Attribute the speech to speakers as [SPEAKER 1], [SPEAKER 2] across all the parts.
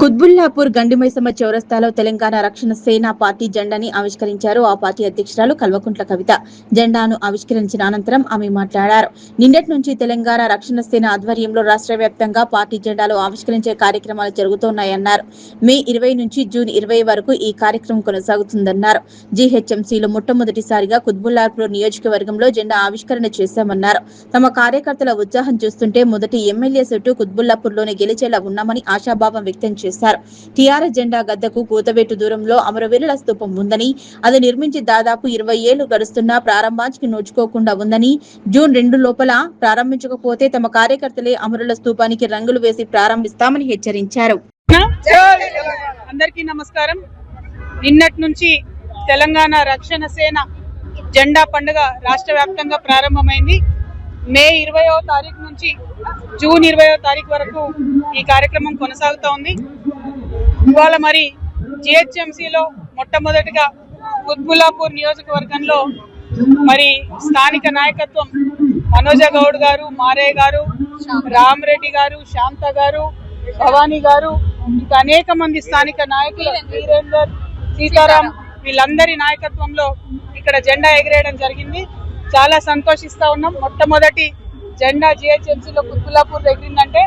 [SPEAKER 1] కుత్బుల్లాపూర్ గండిమైసమ్మ చౌరస్తాలో తెలంగాణ రక్షణ సేన పార్టీ జెండాని ఆవిష్కరించారు. ఆ పార్టీ అధ్యక్షురాలు కల్వకుంట్ల కవిత జెండాను ఆవిష్కరించిన అనంతరం ఆమె మాట్లాడారు. నిన్నటి నుంచి తెలంగాణ రక్షణ సేన ఆధ్వర్యంలో రాష్ట్ర వ్యాప్తంగా పార్టీ జెండాలు ఆవిష్కరించే కార్యక్రమాలు జరుగుతున్నాయన్నారు. మే 20 నుంచి జూన్ 20 వరకు ఈ కార్యక్రమం కొనసాగుతుందన్నారు. జీహెచ్ఎంసీలో మొట్టమొదటిసారిగా కుత్బుల్లాపూర్ నియోజకవర్గంలో జెండా ఆవిష్కరణ చేశామన్నారు. తమ కార్యకర్తల ఉత్సాహం చూస్తుంటే మొదటి ఎమ్మెల్యే సీటు కుత్బుల్లాపూర్లోనే గెలిచేలా ఉన్నామని ఆశాభావం వ్యక్తం చేశారు. టీఆర్ఎస్ జెండా గద్దకు కూతవేటు దూరంలో అమరవీరుల స్తూపం ఉందని, అది నిర్మించి దాదాపు 20 ఏళ్లు గడుస్తున్నా ప్రారంభానికి నోచుకోకుండా ఉందని, జూన్ 2 లోపల ప్రారంభించకపోతే తమ కార్యకర్తలే అమరుల స్తూపానికి రంగులు వేసి ప్రారంభిస్తామని హెచ్చరించారు.
[SPEAKER 2] అందరికీ నమస్కారం. నిన్నటి నుంచి తెలంగాణ రక్షణ సేన జెండా పండుగ రాష్ట్ర వ్యాప్తంగా ప్రారంభమైంది. మే 20వ తారీఖు నుంచి జూన్ 20వ తారీఖు వరకు ఈ కార్యక్రమం కొనసాగుతూ ఉంది. ఇవాళ మరి జిహెచ్ఎంసీలో మొట్టమొదటిగా కుత్బుల్లాపూర్ నియోజకవర్గంలో మరి స్థానిక నాయకత్వం మనోజ గౌడ్ గారు, మారయ్య గారు, రామరెడ్డి గారు, శాంత గారు, భవానీ గారు, ఇంకా అనేక మంది స్థానిక నాయకులు, వీరేందర్, సీతారాం, వీళ్ళందరి నాయకత్వంలో ఇక్కడ జెండా ఎగిరేయడం జరిగింది. చాలా సంతోషిస్తా ఉన్నాం. మొట్టమొదటి జెండా జిహెచ్ఎంసీలో కుత్బుల్లాపూర్ ఎగిరిందంటే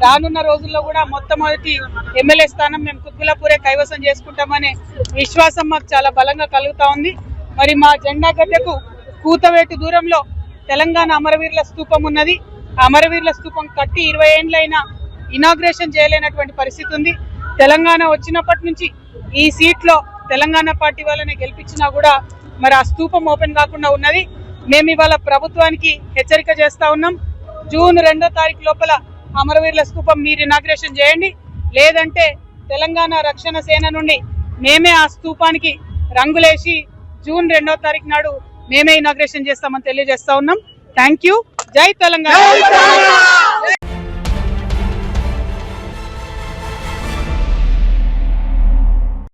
[SPEAKER 2] రానున్న రోజుల్లో కూడా మొట్టమొదటి ఎమ్మెల్యే స్థానం మేము కుత్బుల్లాపూరే కైవసం చేసుకుంటామనే విశ్వాసం మాకు చాలా బలంగా కలుగుతా ఉంది. మరి మా జెండా గడ్డకు కూతవేటు దూరంలో తెలంగాణ అమరవీరుల స్తూపం ఉన్నది. అమరవీరుల స్తూపం కట్టి 20 ఏళ్ళైనా ఇనాగ్రేషన్ చేయలేనటువంటి పరిస్థితి ఉంది. తెలంగాణ వచ్చినప్పటి నుంచి ఈ సీట్లో తెలంగాణ పార్టీ వాళ్ళని గెలిపించినా కూడా మరి ఆ స్తూపం ఓపెన్ కాకుండా ఉన్నది. మేము ఇవాళ ప్రభుత్వానికి హెచ్చరిక చేస్తా ఉన్నాం. జూన్ 2వ తారీఖు లోపల అమరవీరుల స్తూపం మీరు ఇనాగ్రేషన్ చేయండి, లేదంటే తెలంగాణ రక్షణ సేన నుండి మేమే ఆ స్తూపానికి రంగులేసి జూన్ 2వ తారీఖు నాడు మేమే ఇనాగ్రేషన్ చేస్తామని తెలియజేస్తా ఉన్నాం. Thank you. జై తెలంగాణ.